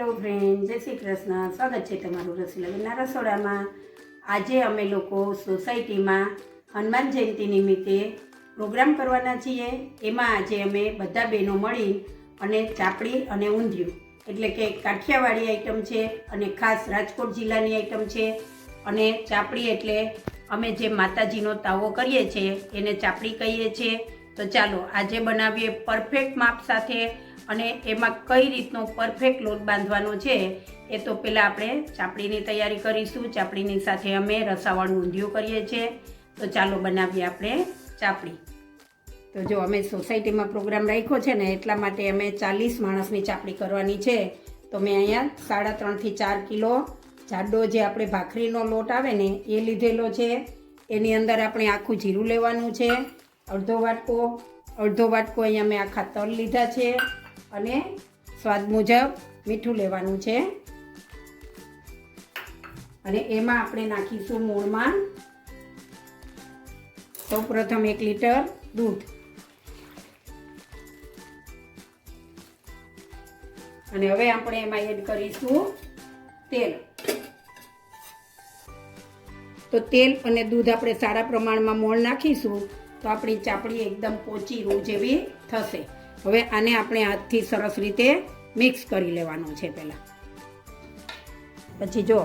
Hello friend, જય શ્રી કૃષ્ણ. સ્વાગત છે તમારું રસીલાબેનના રસોડામાં. આજે અમે લોકો સોસાયટીમાં હનુમાન જયંતિ નિમિત્તે પ્રોગ્રામ કરવાના છીએ. એમાં આજે અમે બધા બહેનો મળી અને ચાપડી અને ઊંધિયું એટલે કે કાઠિયાવાડી આઈટમ છે અને ખાસ રાજકોટ જિલ્લાની આઈટમ છે. અને ચાપડી એટલે અમે જે માતાજીનો તાવો કરીએ છીએ એને ચાપડી કહીએ છીએ. તો ચાલો આજે બનાવીએ પરફેક્ટ માપ સાથે. અને એમાં કઈ રીતનો પરફેક્ટ લોટ બાંધવાનો છે એ તો પહેલાં આપણે ચાપડીની તૈયારી કરીશું. ચાપડીની સાથે અમે રસાવાળું ઊંધિયું કરીએ છીએ. તો ચાલો બનાવીએ આપણે ચાપડી. તો જો અમે સોસાયટીમાં પ્રોગ્રામ રાખ્યો છે ને એટલા માટે અમે 40 માણસની ચાપડી કરવાની છે. તો મેં અહીંયા 3.5 થી 4 કિલો જાડો જે આપણે ભાખરીનો લોટ આવે ને એ લીધેલો છે. એની અંદર આપણે આખું જીરું લેવાનું છે, અડધો વાટકો અહીંયા મેં આખા તલ લીધા છે અને સ્વાદ મુજબ મીઠું લેવાનું છે. અને એમાં આપણે નાખીશું મૂળમાં સૌપ્રથમ 1 લીટર દૂધ અને હવે આપણે એમાં એડ કરીશું તેલ. તો તેલ અને દૂધ આપણે સારા પ્રમાણમાં મોણ નાખીશું તો આપણી ચાપડી એકદમ પોચી રૂ જેવી થશે. હવે આને આપણે હાથથી સરસ રીતે મિક્સ કરી લેવાનું છે પહેલાં. પછી જો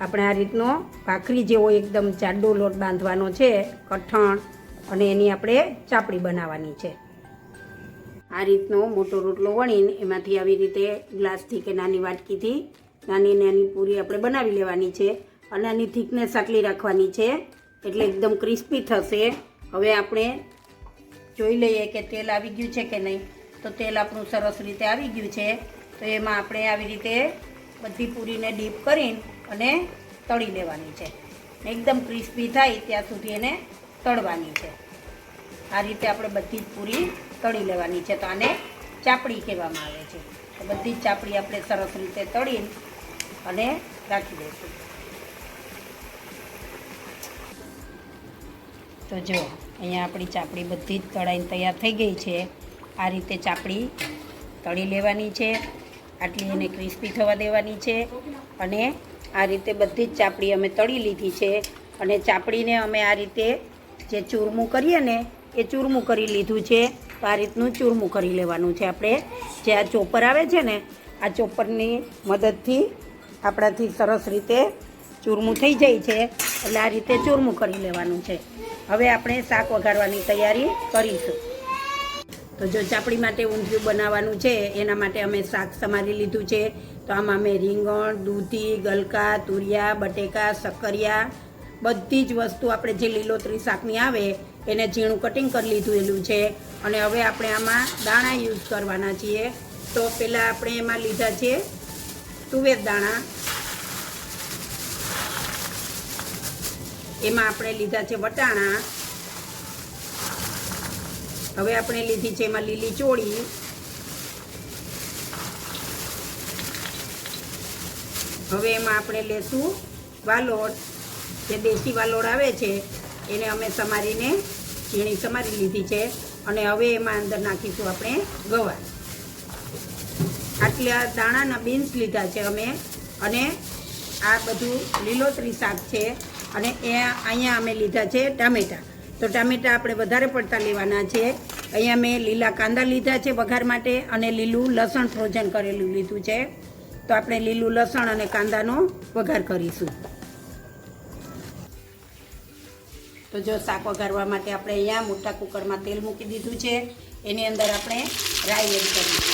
આપણે આ રીતનો ભાખરી જેવો એકદમ જાડો લોટ બાંધવાનો છે, કઠણ, અને એની આપણે ચાપડી બનાવવાની છે. આ રીતનો મોટો રોટલો વણીને એમાંથી આવી રીતે ગ્લાસથી કે નાની વાટકીથી નાની પૂરી આપણે બનાવી લેવાની છે. અને આની થિકનેસ આટલી રાખવાની છે એટલે એકદમ ક્રિસ્પી થશે. હવે આપણે જોઈ લઈએ કે તેલ આવી ગયું છે કે નહીં. તો તેલ આપણું સરસ રીતે આવી ગયું છે. તો એમાં આપણે આવી રીતે બધી પૂરીને ડીપ કરીને અને તળી લેવાની છે. એકદમ ક્રિસ્પી થાય ત્યાં સુધી એને તળવાની છે. આ રીતે આપણે બધી જ પૂરી તળી લેવાની છે. તો આને ચાપડી કહેવામાં આવે છે. તો બધી જ ચાપડી આપણે સરસ રીતે તળીને અને રાખી દઈશું. તો જો અહીંયા આપણી ચાપડી બધી જ તળાઈને તૈયાર થઈ ગઈ છે. આ રીતે ચાપડી તળી લેવાની છે. આટલી એને ક્રિસ્પી થવા દેવાની છે. અને આ રીતે બધી જ ચાપડી અમે તળી લીધી છે. અને ચાપડીને અમે આ રીતે જે ચૂરમું કરીએ ને એ ચૂરમું કરી લીધું છે. તો આ રીતનું ચૂરમું કરી લેવાનું છે. આપણે જે આ ચોપર આવે છે ને આ ચોપરની મદદથી આપણાથી સરસ રીતે ચૂરમું થઈ જાય છે. એટલે આ રીતે ચૂરમું કરી લેવાનું છે. હવે આપણે શાક વઘારવાની તૈયારી કરીશું. તો જો ચાપડી માટે ઊંધિયું બનાવવાનું છે એના માટે અમે શાક સમારી લીધું છે. તો આમાં અમે રીંગણ, દૂધી, ગલકા, તુરિયા, બટેકા, શક્કરિયા બધી જ વસ્તુ આપણે જે લીલોતરી શાકની આવે એને ઝીણું કટિંગ કરી લીધેલું છે. અને હવે આપણે આમાં દાણા યુઝ કરવાના છીએ. તો પહેલાં આપણે એમાં લીધા છે તુવેર દાણા, એમાં આપણે લીધા છે વટાણા, હવે આપણે લીધી છે એમાં લીલી ચોળી, હવે એમાં આપણે લેશું વાલોડ, જે દેશી વાલોડ આવે છે એને અમે સમારીને ઝીણી સમારી લીધી છે. અને હવે એમાં અંદર નાખીશું આપણે ગવાર. આટલા દાણાના બીન્સ લીધા છે અમે. અને આ બધું લીલોતરી શાક છે. અને અહીંયા અમે લીધા છે ટામેટાં. તો ટામેટાં આપણે વધારે પડતા લેવાના છે. અહીંયા મેં લીલા કાંદા લીધા છે વઘાર માટે અને લીલું લસણ ફ્રોઝન કરેલું લીધું છે. તો આપણે લીલું લસણ અને કાંદાનો વઘાર કરીશું. તો જો શાક વઘારવા માટે આપણે અહીંયા મોટા કુકરમાં તેલ મૂકી દીધું છે. એની અંદર આપણે રાઈ એડ કરીશું.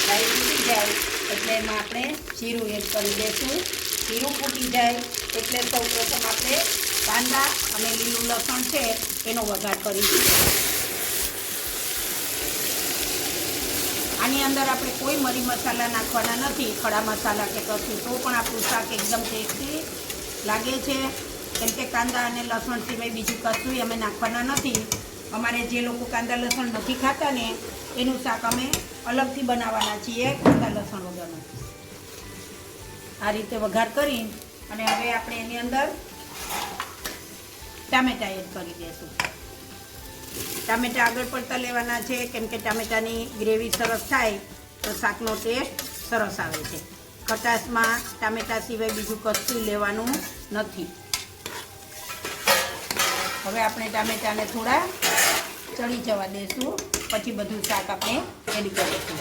રાઈ ફૂટી જાય એટલે એમાં આપણે જીરું એડ કરી દઈશું. જીરું ફૂટી જાય એટલે સૌપ્રથમ આપણે કાંદા અને લીલું લસણ છે એનો વઘાર કરીશું. આની અંદર આપણે કોઈ મરી મસાલા નાખવાના નથી, ખડા મસાલા કે કશું. તો પણ આપણું શાક એકદમ ટેસ્ટી લાગે છે. કેમ કે કાંદા અને લસણ સિવાય બીજું કશું અમે નાખવાના નથી. અમારે જે લોકો કાંદા લસણ નથી ખાતા ને એનું શાક અમે અલગથી બનાવવાના છીએ, કાંદા લસણ વગરનું. આ રીતે વઘાર કરી અને હવે આપણે એની અંદર ટામેટાં એડ કરી દઈશું. ટામેટાં આગળ પડતા લેવાના છે કેમ કે ટામેટાની ગ્રેવી સરસ થાય તો શાકનો ટેસ્ટ સરસ આવે છે. ખટાશમાં ટામેટાં સિવાય બીજું કશું લેવાનું નથી. હવે આપણે ટામેટાને થોડા ચડી જવા દઈશું, પછી બધું શાક આપણે એડ કરીશું.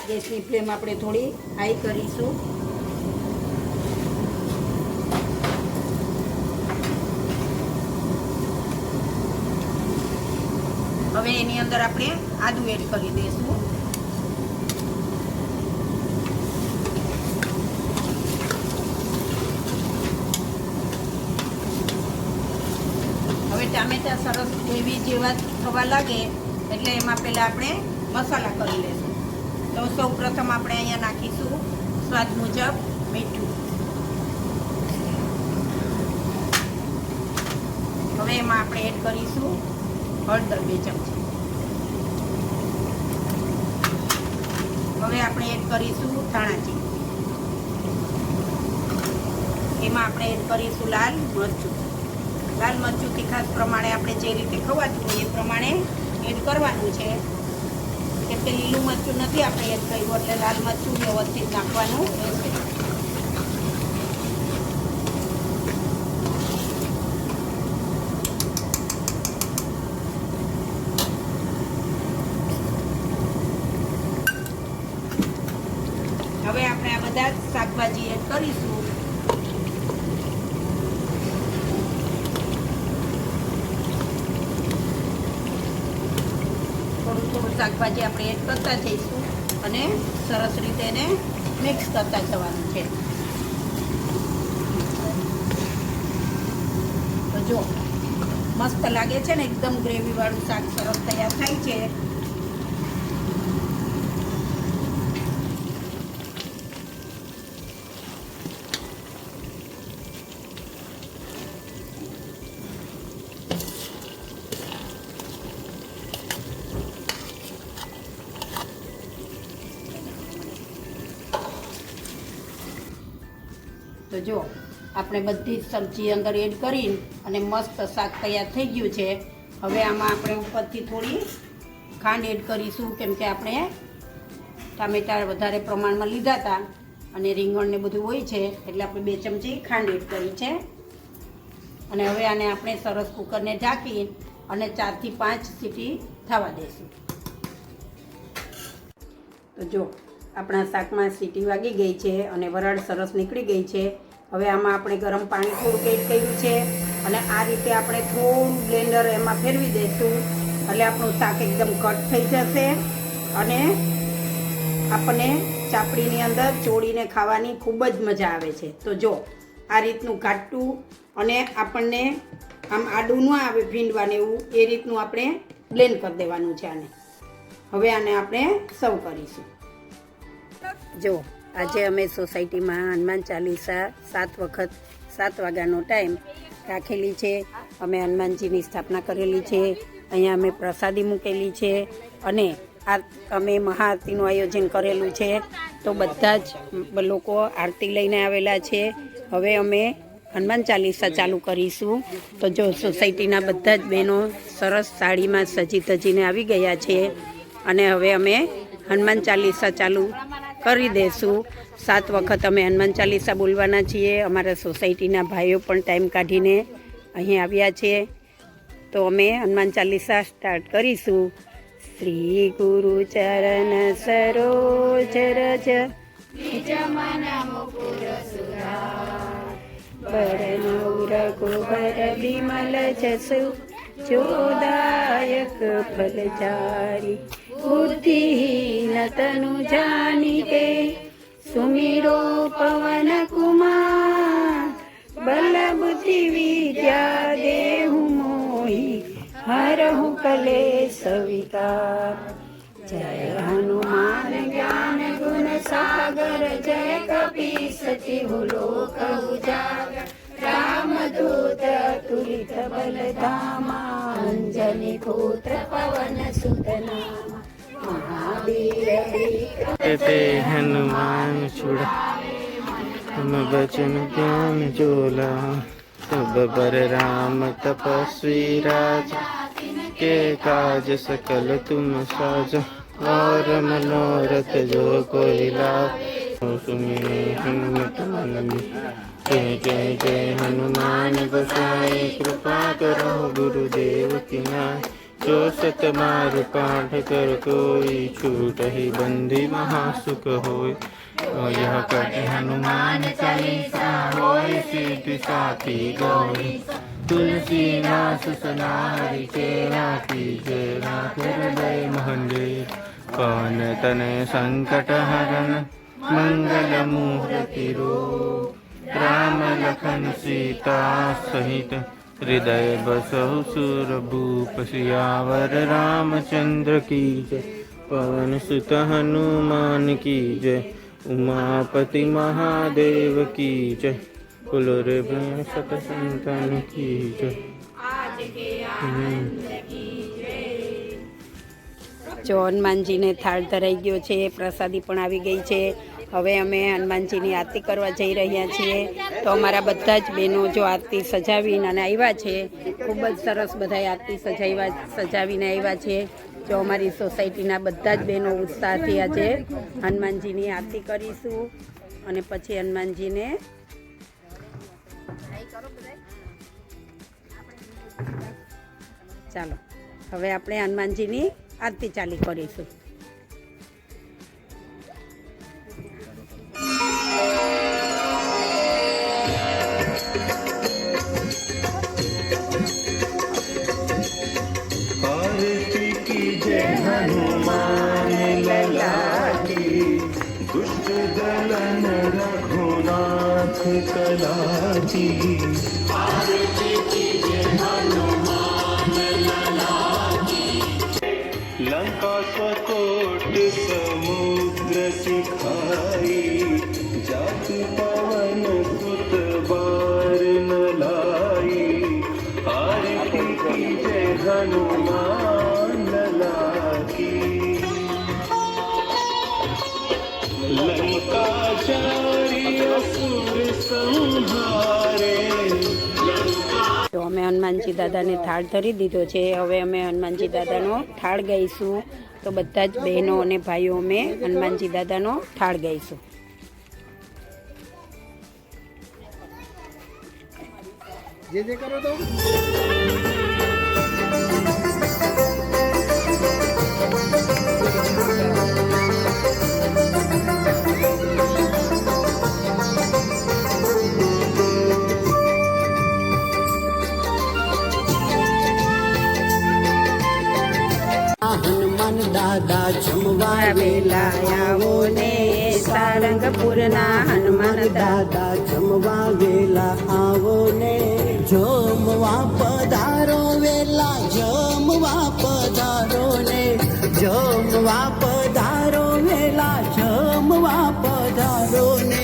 ગેસની ફ્લેમ આપણે થોડી હાઈ કરીશું. હવે એની અંદર આપણે આદુ એડ કરી દઈશું. હવે ટામેટાં સરસ ગ્રેવી જેવા થવા લાગે એટલે એમાં પહેલાં આપણે મસાલા કરી લઈશું. તો સૌ પ્રથમ આપણે અહીંયા નાખીશું સ્વાદ મુજબ મીઠું. હવે એમાં આપણે એડ કરીશું હળદર 2 ચમચી. હવે આપણે એડ કરીશું ધાણા જીરું. એમાં આપણે એડ કરીશું લાલ મરચું. લાલ મરચું તીખાસ પ્રમાણે આપણે જે રીતે ખવાતું હોય એ પ્રમાણે એડ કરવાનું છે. કેમ કે લીલું મરચું નથી આપણે એડ કર્યું એટલે લાલ મરચું વ્યવસ્થિત નાખવાનું રહેશે. હવે આપણે આ બધા શાકભાજી એડ કરીશું. થોડું શાકભાજી આપણે એડ કરતા જઈશું અને સરસ રીતે એને મિક્સ કરતા જવાનું છે. તો જો મસ્ત લાગે છે ને, એકદમ ગ્રેવીવાળું શાક સરસ તૈયાર થાય છે. તો જો આપણે બધી જ સબ્જી અંદર એડ કરી અને મસ્ત શાક તૈયાર થઈ ગયું છે. હવે આમાં આપણે ઉપરથી થોડી ખાંડ એડ કરીશું, કેમ કે આપણે ટામેટાં વધારે પ્રમાણમાં લીધા હતા અને રીંગણ ને બધું હોય છે એટલે આપણે 2 ચમચી ખાંડ એડ કરી છે. અને હવે આને આપણે સરસ કુકરને ઢાંકી અને 4 થી 5 સીટી થવા દઈશું. તો જો આપણા શાકમાં સીટી વાગી ગઈ છે અને વરાળ સરસ નીકળી ગઈ છે. હવે આમાં આપણે ગરમ પાણી થોડુંક એડ કર્યું છે અને આ રીતે આપણે થોડું બ્લેન્ડર એમાં ફેરવી દઈશું એટલે આપણું શાક એકદમ કટ થઈ જશે અને આપણને ચાપડીની અંદર ચોળીને ખાવાની ખૂબ જ મજા આવે છે. તો જો આ રીતનું ઘાટું અને આપણને આમ આડું ન આવે ભીંડવાને એવું એ રીતનું આપણે બ્લેન્ડ કરી દેવાનું છે આને. હવે આને આપણે સર્વ કરીશું. જો આજે અમે સોસાયટીમાં હનુમાન ચાલીસા 7 વખત 7 વાગ્યાનો ટાઈમ રાખેલી છે. અમે હનુમાનજીની સ્થાપના કરેલી છે. અહીંયા અમે પ્રસાદી મૂકેલી છે અને આ અમે મહાઆરતીનું આયોજન કરેલું છે. તો બધા જ લોકો આરતી લઈને આવેલા છે. હવે અમે હનુમાન ચાલીસા ચાલુ કરીશું. તો જો સોસાયટીના બધા જ બહેનો સરસ સાડીમાં સજી ધજીને આવી ગયા છે અને હવે અમે હનુમાન ચાલીસા ચાલુ કરી દઈશું. 7 વખત અમે હનુમાન ચાલીસા બોલવાના છીએ. અમારા સોસાયટીના ભાઈઓ પણ ટાઈમ કાઢીને અહીં આવ્યા છે. તો અમે હનુમાન ચાલીસા સ્ટાર્ટ કરીશું. શ્રી ગુરુ ચરણ સરોજ રજ બરનૌ રઘુબર વિમલ જસુ ચોદાયક ફલચારી बुद्धिहीन तनु जानिके सुमिरो पवन कुमार बल बुद्धि विद्या देहु मोहि हरहु कलेश विकार जय हनुमान ज्ञान गुण सागर जय कपीसति लोक उजागर रामदूत तुलित बलधामा अंजनी पुत्र पवन सुत नामा ते हनुमान छुड़ा तुम बचन ज्ञान जोला तब बर राम तपस्वी राज के काज सकल तुम साज और मनोरथ जो कोई लाभ सुमिरे हनुमत मन जय जय जय हनुमान गोसाई कृपा करो गुरुदेव की नाय जो सत बार पाठ कर कोई छूट ही बंदी महासुख होय यह कटे हनुमान चालीसा होय सिद्धि साखी गौरी तुलसीदास सदा हरि चेरा की जय राख हृदय महंदे पवन तनय संकट हरन मंगल मूर्ति रूप राम लखन सीता सहित हृदय बसहु सुरभूप सियावर रामचंद्र की जय पवन सुत हनुमान की जय उमापति महादेव की जय कुलरे सत संतन की जय। જો હનુમાનજીને થાળ ધરાઈ ગયો છે, પ્રસાદી પણ આવી ગઈ છે. હવે અમે હનુમાનજીની આરતી કરવા જઈ રહ્યા છીએ. તો અમારા બધા જ બહેનો જો આરતી સજાવીને અને આવ્યા છે. ખૂબ જ સરસ બધા આરતી સજાવીને આવ્યા છે. જો અમારી સોસાયટીના બધા જ બહેનો ઉત્સાહથી આજે હનુમાનજીની આરતી કરીશું અને પછી હનુમાનજીને ચાલો હવે આપણે હનુમાનજીની આરતી ચાલી કરીશું. आरती कीजे हनुमान लला की दुष्ट दलन रघुनाथ कला की आरती कीजे हनुमान लला की लंका स्वकोट समुद्र सिखाई जात पवन सुत बार न लाई आरती कीजे हनुमान लला की लंका चारी असुर संहारे તો અમે હનુમાનજી દાદાને થાળ ધરી દીધો છે. હવે અમે હનુમાનજી દાદાનો થાળ ગાઈશું. તો બધા જ બહેનો અને ભાઈઓ અમે હનુમાનજી દાદાનો થાળ ગાઈશું. જે જે કરો તો હનુમાન દાદા જમવા વેલા આવો ને સારંગપુરના હનુમાન દાદા જમવા વેલા આવો ને જમવા પધારો વેલા જમવા પધારો ને જમવા પધારો વેલા જમવા પધારો ને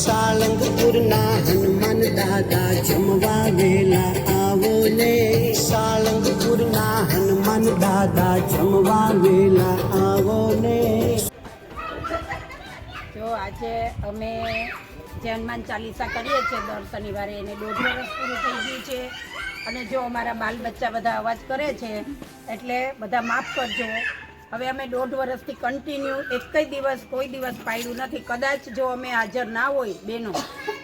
સાળંગપુરના હનુમાન દાદા જમવા વેલા આવો ને સાળંગપુરના હનુમાન દાદા જમવા વેલા આવો ને. જો આજે અમે જે હનુમાન ચાલીસા કરીએ છીએ દર શનિવારે એને 1.5 વર્ષ પૂરું થઈ ગયું છે. અને જો અમારા બાલ બચ્ચા બધા અવાજ કરે છે એટલે બધા માફ કરજો. હવે અમે 1.5 વર્ષથી કન્ટિન્યુ એક દિવસ કોઈ દિવસ પાડ્યું નથી. કદાચ જો અમે હાજર ના હોય બહેનો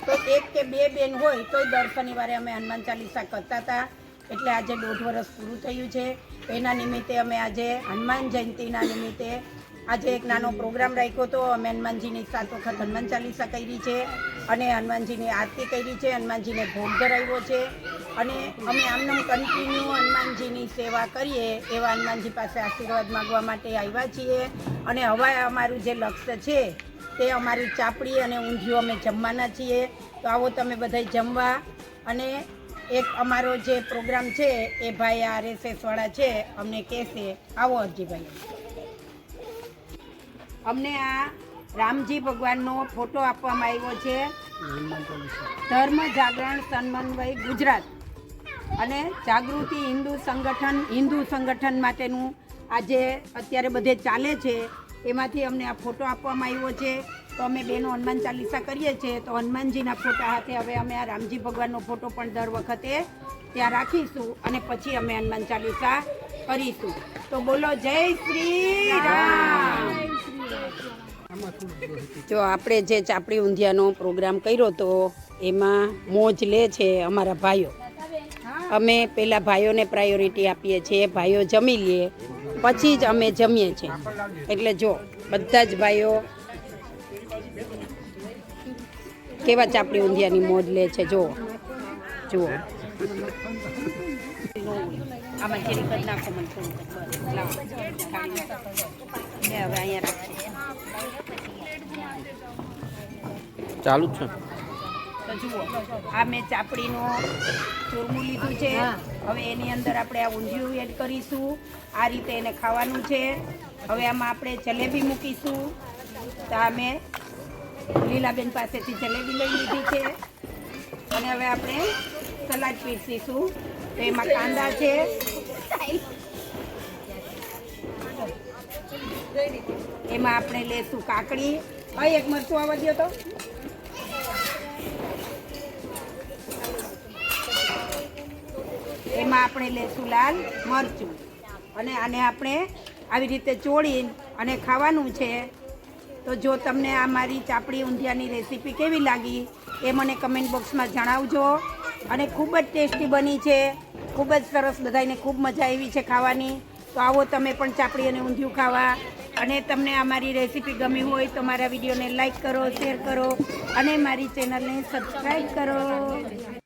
તો 1 કે 2 બેન હોય તોય દર શનિવારે અમે હનુમાન ચાલીસા કરતા હતા. એટલે આજે 1.5 વર્ષ પૂરું થયું છે. એના નિમિત્તે અમે આજે હનુમાન જયંતિના નિમિત્તે આજે એક નાનો પ્રોગ્રામ રાખ્યો હતો. અમે હનુમાનજીની 7 વખત હનુમાન ચાલીસા કરી છે અને હનુમાનજીની આરતી કરી છે, હનુમાનજીને ભોગ ધરાવ્યો છે. અને અમે આમનામ કન્ટિન્યુ હનુમાનજીની સેવા કરીએ એવા હનુમાનજી પાસે આશીર્વાદ માગવા માટે આવ્યા છીએ. અને હવે અમારું જે લક્ષ્ય છે તે અમારી ચાપડી અને ઊંધિયું અમે જમવાના છીએ. તો આવો તમે બધા જમવા. અને એક અમારો જે પ્રોગ્રામ છે એ ભાઈ RSS વાળા છે અમને કહેશે. આવો અરજીભાઈ. અમને આ રામજી ભગવાનનો ફોટો આપવામાં આવ્યો છે ધર્મ જાગરણ સમન્વય ગુજરાત અને જાગૃતિ હિન્દુ સંગઠન માટેનું આજે અત્યારે બધે ચાલે છે એમાંથી અમને આ ફોટો આપવામાં આવ્યો છે. તો અમે બેનો હનુમાન ચાલીસા કરીએ છીએ તો હનુમાનજીના ફોટા સાથે હવે અમે આ રામજી ભગવાનનો ફોટો પણ દર વખતે ત્યાં રાખીશું અને પછી અમે હનુમાન ચાલીસા કરીશું. તો બોલો જય શ્રી રામ. જો આપણે જે ચાપડી ઊંધિયાનો પ્રોગ્રામ કર્યો તો એમાં મોજ લે છે અમારા ભાઈઓ. અમે પહેલાં ભાઈઓને પ્રાયોરિટી આપીએ છીએ, ભાઈઓ જમી લઈએ પછી જ અમે જમીએ છીએ. એટલે જો બધા જ ભાઈઓ કેવા ચાપડી ઊંધિયાની મોજ લે છે. જુઓ જુઓ આમાં જેરી કરી નાખો મને થોડું. હવે અહીંયા રાખીએ ચાલુ જ છે. તો જુઓ આ મેં ચાપડીનું ચૂરમું લીધું છે. હવે એની અંદર આપણે આ ઊંધિયું એડ કરીશું. આ રીતે એને ખાવાનું છે. હવે આમાં આપણે જલેબી મૂકીશું. તો આ મેં લીલાબેન પાસેથી જલેબી લઈ લીધી છે. અને હવે આપણે સલાડ પીરસીશું. તો એમાં કાંદા છે, એમાં આપણે લેશું કાકડી. ભાઈ એક મરચું આવવા દો તો. એમાં આપણે લેશું લાલ મરચું અને આને આપણે આવી રીતે ચોળી અને ખાવાનું છે. તો જો તમને આ મારી ચાપડી ઊંધિયાની રેસીપી કેવી લાગી એ મને કમેન્ટ બોક્સમાં જણાવજો. અને ખૂબ જ ટેસ્ટી બની છે, ખૂબ જ સરસ, બધાને ખૂબ મજા આવી છે ખાવાની. તો આવો તમે પણ ચાપડી અને ઊંધિયું ખાવા. અને તમને આ મારી રેસીપી ગમી હોય તો મારા વિડીયોને લાઈક કરો, શેર કરો અને મારી ચેનલને સબસ્ક્રાઈબ કરો.